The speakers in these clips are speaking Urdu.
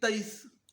23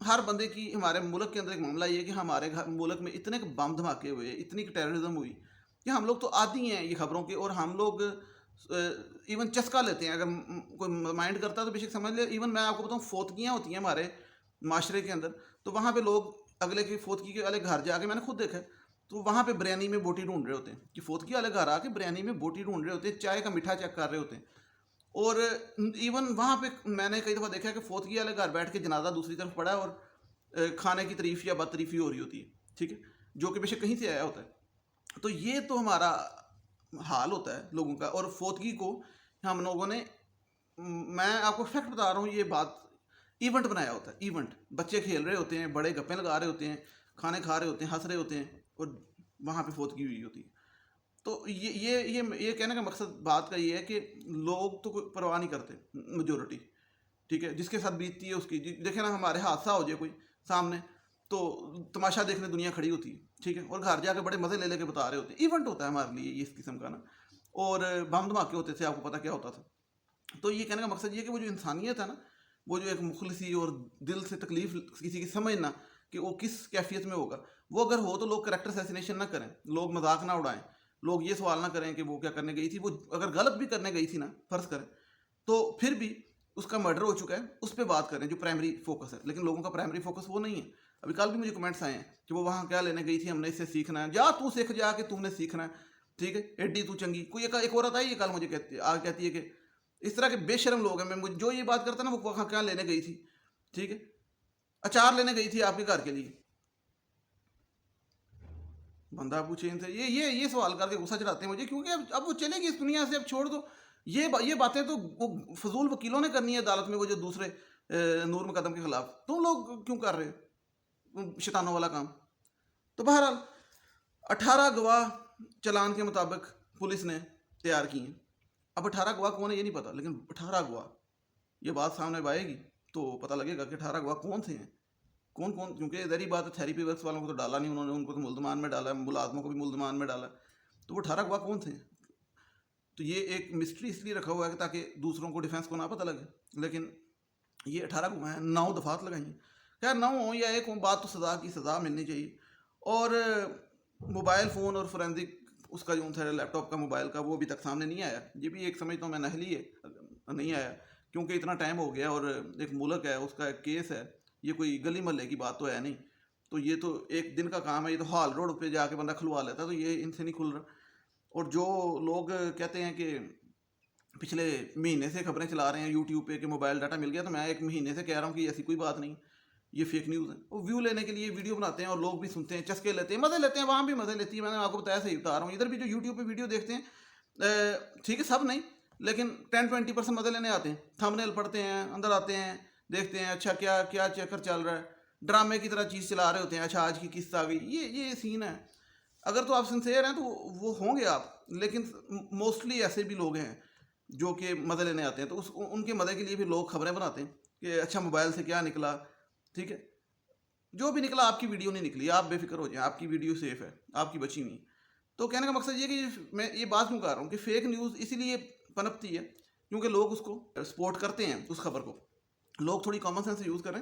ہر بندے کی ہمارے ملک کے اندر ایک معاملہ یہ ہے کہ ہمارے ملک میں اتنے بم دھماکے ہوئے, اتنی ٹیررزم ہوئی کہ ہم لوگ تو عادی ہیں یہ خبروں کے, اور ہم لوگ ایون چسکا لیتے ہیں. اگر کوئی مائنڈ کرتا ہے تو بے شک سمجھ لے. ایون میں آپ کو بتاؤں فوتگیاں ہوتی ہیں ہمارے معاشرے کے اندر, تو وہاں پہ لوگ اگلے کی فوتگی کے والے گھر جا کے, میں نے خود دیکھا ہے, تو وہاں پہ بریانی میں بوٹی ڈھونڈ رہے ہوتے ہیں, کہ فوتگی والے گھر آ کے بریانی میں بوٹی ڈھونڈ رہے ہوتے ہیں, چائے کا میٹھا چیک کر رہے ہوتے ہیں. اور ایون وہاں پہ میں نے کئی دفعہ دیکھا ہے کہ فوتگی والے گھر بیٹھ کے جنازہ دوسری طرف پڑا ہے اور کھانے کی تعریف یا بد تعریفی ہو رہی ہوتی ہے, ٹھیک ہے, جو کہ بے شک کہیں سے آیا ہوتا ہے. تو یہ تو ہمارا حال ہوتا ہے لوگوں کا. اور فوتگی کو ہم لوگوں نے, میں آپ کو فیکٹ بتا رہا ہوں, یہ بات ایونٹ بنایا ہوتا ہے. ایونٹ, بچے کھیل رہے ہوتے ہیں, بڑے گپیں لگا رہے ہوتے ہیں, کھانے کھا رہے ہوتے ہیں, ہنس رہے ہوتے ہیں, اور وہاں پہ فوتگی ہوئی ہوتی ہے. تو یہ کہنے کا مقصد بات کا یہ ہے کہ لوگ تو کوئی پرواہ نہیں کرتے میجورٹی, ٹھیک ہے, جس کے ساتھ بیتتی ہے اس کی. دیکھیں نا, ہمارے حادثہ ہو جائے کوئی سامنے تو تماشا دیکھنے دنیا کھڑی ہوتی ہے, ٹھیک ہے, اور گھر جا کے بڑے مزے لے کے بتا رہے ہوتے ہیں. ایونٹ ہوتا ہے ہمارے لیے یہ اس قسم کا نا. اور بم دھماکے ہوتے تھے, آپ کو پتہ کیا ہوتا تھا. تو یہ کہنے کا مقصد یہ ہے کہ وہ جو انسانیت ہے نا, وہ جو ایک مخلصی اور دل سے تکلیف کسی کی سمجھنا کہ وہ کس کیفیت میں ہوگا, وہ اگر ہو تو لوگ کریکٹر اسیسینیشن نہ کریں, لوگ مذاق نہ اڑائیں, لوگ یہ سوال نہ کریں کہ وہ کیا کرنے گئی تھی. وہ اگر غلط بھی کرنے گئی تھی نا, فرض کریں, تو پھر بھی اس کا مرڈر ہو چکا ہے, اس پہ بات کریں جو پرائمری فوکس ہے. لیکن لوگوں کا پرائمری فوکس وہ نہیں ہے. ابھی کل بھی مجھے کمنٹس آئے ہیں کہ وہ وہاں کیا لینے گئی تھی, ہم نے اس سے سیکھنا ہے. جا تو سیکھ جا کے تم نے سیکھنا ہے, ٹھیک ہے, ایڈی تو چنگی. کوئی ایک عورت آئی ہے کل مجھے کہتی ہے کہ اس طرح کے بے شرم لوگ ہیں. میں جو یہ بات کرتا نا, وہ وہاں کیا لینے گئی تھی, ٹھیک ہے, اچار لینے گئی تھی آپ کے گھر کے لیے. بندہ پوچھے ان سے یہ سوال کر کے غصہ چڑھاتے ہیں مجھے, کیونکہ اب وہ چلے گی اس دنیا سے, اب چھوڑ دو. یہ باتیں تو وہ فضول وکیلوں نے کرنی ہے عدالت میں, وہ جو دوسرے نور مقدم کے خلاف. تم لوگ کیوں کر رہے ہو شیطانوں والا کام؟ تو بہرحال 18 گواہ چلان کے مطابق پولیس نے تیار کی ہیں. اب 18 گواہ کون ہے یہ نہیں پتا, لیکن 18 گواہ, یہ بات سامنے آئے گی تو پتہ لگے گا کہ 18 گواہ کون سے ہیں, کون, کیونکہ ظاہری بات ہے تھیریپی ورکس والوں کو تو ڈالا نہیں انہوں نے, ان کو تو ملزمان میں ڈالا, ملازموں کو بھی ملزمان میں ڈالا. تو وہ 18 گواہ کون تھے؟ تو یہ ایک مسٹری اس لیے رکھا ہوا ہے کہ تاکہ دوسروں کو ڈیفینس کو نہ پتہ لگے. لیکن یہ 18 گواہ ہیں, 9 دفعات لگائیں. خیر 9 ہوں یا 1 ہوں, بات تو سزا کی سزا ملنی چاہیے. اور موبائل فون اور فورینزک اس کا جو تھا لیپ ٹاپ کا, موبائل کا, وہ ابھی تک سامنے نہیں آیا. یہ بھی ایک سمجھتا ہوں میں نہلی ہے, نہیں آیا, کیونکہ اتنا ٹائم ہو گیا, اور ایک ملک ہے, اس کا ایک کیس ہے, یہ کوئی گلی محلے کی بات تو ہے نہیں. تو یہ تو ایک دن کا کام ہے, یہ تو ہال روڈ پہ جا کے بندہ کھلوا لیتا ہے, تو یہ ان سے نہیں کھل رہا. اور جو لوگ کہتے ہیں کہ پچھلے مہینے سے خبریں چلا رہے ہیں یوٹیوب پہ کہ موبائل ڈاٹا مل گیا, تو میں 1 مہینے سے کہہ رہا ہوں کہ ایسی کوئی بات نہیں, یہ فیک نیوز ہے. وہ ویو لینے کے لیے ویڈیو بناتے ہیں, اور لوگ بھی سنتے ہیں, چسکے لیتے ہیں, مزے لیتے ہیں, وہاں بھی مزے لیتی ہے. میں نے آپ کو بتایا, صحیح بتا رہا ہوں. ادھر بھی جو یوٹیوب پہ ویڈیو دیکھتے ہیں, ٹھیک ہے, سب نہیں, لیکن 10-20% مزے لینے آتے ہیں, تھمبنیل پڑھتے ہیں, اندر آتے ہیں, دیکھتے ہیں اچھا کیا چکر چل رہا ہے, ڈرامے کی طرح چیز چلا رہے ہوتے ہیں, اچھا آج کی قسط آ گئی. یہ سین ہے. اگر تو آپ سنسیئر ہیں تو وہ ہوں گے آپ, لیکن موسٹلی ایسے بھی لوگ ہیں جو کہ مزے لینے آتے ہیں. تو ان کے مزے کے لیے بھی لوگ خبریں بناتے ہیں کہ اچھا موبائل سے کیا نکلا, ٹھیک ہے, جو بھی نکلا, آپ کی ویڈیو نہیں نکلی, آپ بے فکر ہو جائیں, آپ کی ویڈیو سیف ہے, آپ کی بچی ہوئی. تو کہنے کا مقصد یہ کہ میں یہ بات کیوں کر رہا ہوں کہ فیک نیوز اسی لیے پنپتی ہے کیونکہ لوگ اس کو سپورٹ کرتے ہیں, اس خبر کو. لوگ تھوڑی کامن سینس یوز کریں.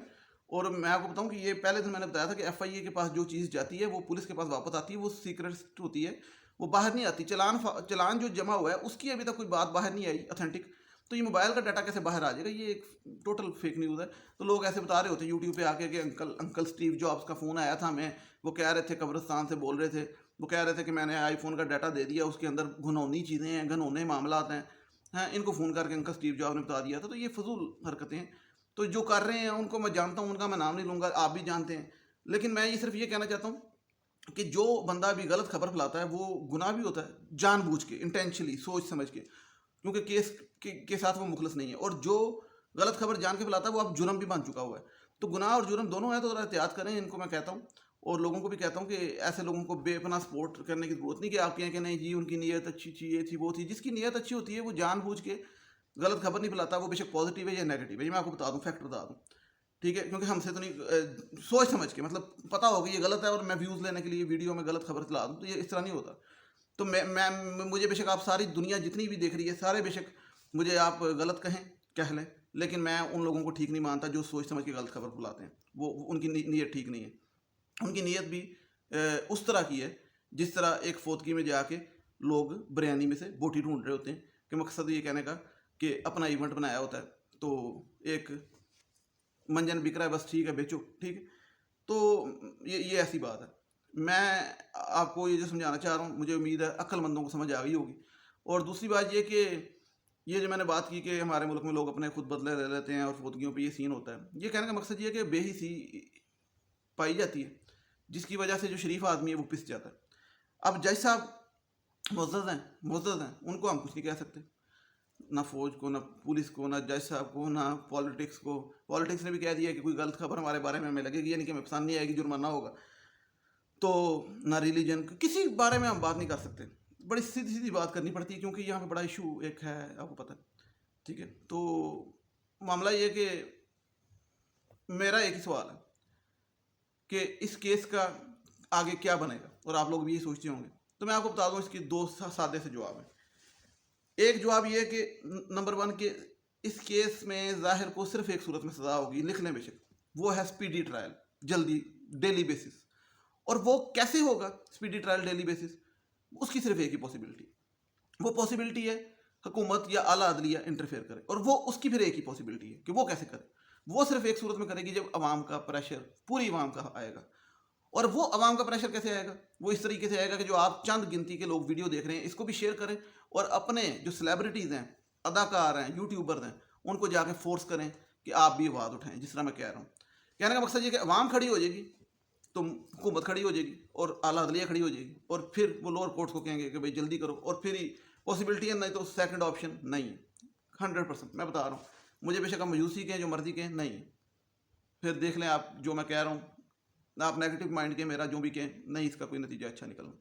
اور میں آپ کو بتاؤں کہ یہ پہلے دن میں نے بتایا تھا کہ FIA کے پاس جو چیز جاتی ہے وہ پولیس کے پاس واپس آتی ہے, وہ سیکرٹ ہوتی ہے, وہ باہر نہیں آتی. چلان جو جمع ہوا ہے اس کی ابھی تک کوئی بات باہر نہیں آئی اتھینٹک. تو یہ موبائل کا ڈاٹا کیسے باہر آ جائے گا؟ یہ ایک ٹوٹل فیک نیوز ہے. تو لوگ ایسے بتا رہے ہوتے ہیں یوٹیوب پہ آ کے کہ انکل اسٹیو جابس کا فون آیا تھا ہمیں, وہ کہہ رہے تھے, قبرستان سے بول رہے تھے, وہ کہہ رہے تھے کہ میں نے آئی فون کا ڈاٹا دے دیا, اس کے اندر گھنونی چیزیں ہیں, گھنونے معاملات ہیں, ان کو فون کر کے انکل اسٹیو جابس نے بتا دیا تھا. تو یہ فضول حرکتیں ہیں. تو جو کر رہے ہیں ان کو میں جانتا ہوں, ان کا میں نام نہیں لوں گا, آپ بھی جانتے ہیں. لیکن میں یہ صرف یہ کہنا چاہتا ہوں کہ جو بندہ بھی غلط خبر پھیلاتا ہے وہ گناہ بھی ہوتا ہے, جان بوجھ کے, انٹینشنلی, سوچ سمجھ کے, کیونکہ کیس کے ساتھ وہ مخلص نہیں ہے. اور جو غلط خبر جان کے پھیلاتا ہے وہ اب جرم بھی بن چکا ہوا ہے. تو گناہ اور جرم دونوں ہیں, تو ذرا احتیاط کریں. ان کو میں کہتا ہوں, اور لوگوں کو بھی کہتا ہوں کہ ایسے لوگوں کو بے پناہ سپورٹ کرنے کی ضرورت نہیں کہ آپ کہیں کہ نہیں جی ان کی نیت اچھی تھی, یہ تھی وہ تھی. جس کی نیت اچھی ہوتی ہے وہ جان بوجھ کے غلط خبر نہیں پھیلاتا, وہ بے شک پازیٹیو ہے یا نیگیٹو ہے. یہ میں آپ کو بتا دوں, فیکٹ بتا دوں, ٹھیک ہے, کیونکہ ہم سے تو نہیں, سوچ سمجھ کے, مطلب پتہ ہوگا یہ غلط ہے اور میں ویوز لینے کے لیے ویڈیو میں غلط خبر چلا دوں, تو یہ اس طرح نہیں ہوتا. تو مجھے بے شک آپ ساری دنیا جتنی بھی دیکھ رہی ہے, سارے بے شک مجھے آپ غلط کہیں, کہہ لیں, لیکن میں ان لوگوں کو ٹھیک نہیں مانتا جو سوچ سمجھ کے غلط خبر بلاتے ہیں. وہ ان کی نیت ٹھیک نہیں ہے. ان کی نیت بھی اس طرح کی ہے جس طرح ایک فوتگی میں جا کے لوگ بریانی میں سے بوٹی ڈھونڈ رہے ہوتے ہیں کہ مقصد یہ کہنے کا کہ اپنا ایونٹ بنایا ہوتا ہے تو ایک منجن بک رہا ہے بس ٹھیک ہے بیچو ٹھیک ہے. تو یہ ایسی بات ہے. میں آپ کو یہ جو سمجھانا چاہ رہا ہوں مجھے امید ہے عقل مندوں کو سمجھ آ گئی ہوگی. اور دوسری بات یہ کہ یہ جو میں نے بات کی کہ ہمارے ملک میں لوگ اپنے خود بدلے لے لیتے ہیں اور فوتگیوں پہ یہ سین ہوتا ہے, یہ کہنے کا مقصد یہ ہے کہ بے حسی پائی جاتی ہے جس کی وجہ سے جو شریف آدمی ہے وہ پس جاتا ہے. اب جج صاحب معزز ہیں ان کو ہم کچھ نہیں کہہ سکتے, نہ فوج کو, نہ پولیس کو, نہ جج صاحب کو, نہ پالیٹکس کو. پالیٹکس نے بھی کہہ دیا کہ کوئی غلط خبر ہمارے بارے میں ہمیں لگے گی یعنی کہ ہمیں پسند نہیں آئے گی جرمانہ ہوگا. تو نہ ریلیجن کسی بارے میں ہم بات نہیں کر سکتے. بڑی سیدھی سیدھی بات کرنی پڑتی ہے کیونکہ یہاں پہ بڑا ایشو ایک ہے آپ کو پتہ ہے. ٹھیک ہے, تو معاملہ یہ کہ میرا ایک ہی سوال ہے کہ اس کیس کا آگے کیا بنے گا, اور آپ لوگ بھی یہی سوچتے ہوں گے. تو میں آپ کو بتا دوں اس کے دو سادے سے جواب ہیں. ایک جواب یہ ہے کہ نمبر 1 کہ اس کیس میں ظاہر کو صرف ایک صورت میں سزا ہوگی, لکھنے بے شک, وہ ہے اسپیڈی ٹرائل, جلدی ڈیلی بیسس. اور وہ کیسے ہوگا اسپیڈی ٹرائل ڈیلی بیسس, اس کی صرف ایک ہی پاسبلٹی, وہ پاسبلٹی ہے حکومت یا اعلیٰ عدلیہ انٹرفیئر کرے. اور وہ اس کی پھر ایک ہی پاسبلٹی ہے کہ وہ کیسے کرے. وہ صرف ایک صورت میں کرے گی جب عوام کا پریشر, پوری عوام کا آئے گا. اور وہ عوام کا پریشر کیسے آئے گا, وہ اس طریقے سے آئے گا کہ جو آپ چند گنتی کے لوگ ویڈیو دیکھ رہے ہیں اس کو بھی شیئر کریں اور اپنے جو سیلیبریٹیز ہیں, اداکار ہیں, یوٹیوبر ہیں, ان کو جا کے فورس کریں کہ آپ بھی آواز اٹھائیں. جس طرح میں کہہ رہا ہوں, کہنے کا مقصد یہ کہ عوام کھڑی ہو جائے گی تو حکومت کھڑی ہو جائے گی اور اعلیٰ عدلیہ کھڑی ہو جائے گی, اور پھر وہ لوور کورٹس کو کہیں گے کہ بھائی جلدی کرو. اور پھر ہی پاسبلٹی ہے, نہیں تو سیکنڈ آپشن نہیں ہے. 100% میں بتا رہا ہوں, مجھے بے شک آپ مایوسی کہیں جو مرضی کہیں, نہیں پھر دیکھ لیں آپ جو میں کہہ رہا ہوں, نہ آپ نیگیٹو مائنڈ کے میرا جو بھی کہیں, نہیں اس کا کوئی نتیجہ اچھا نکلنا.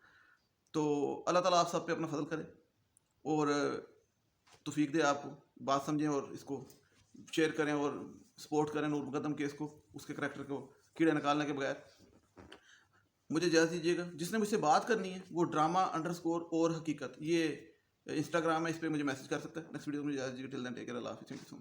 تو اللہ تعالیٰ آپ سب پہ اپنا فضل کرے اور توفیق دے آپ کو, بات سمجھیں اور اس کو شیئر کریں اور سپورٹ کریں نور مقدم کیس کو, اس کے کریکٹر کو کیڑے نکالنے کے بغیر. مجھے اجازت دیجیے گا. جس نے مجھ سے بات کرنی ہے وہ ڈرامہ_ اور حقیقت, یہ انسٹاگرام ہے, اس پہ مجھے میسج کر سکتا ہے. نیکسٹ ویڈیو میں اجازت دیجیے. ٹل دین ٹیک کیئر, اللہ حافظ. Thank you so much.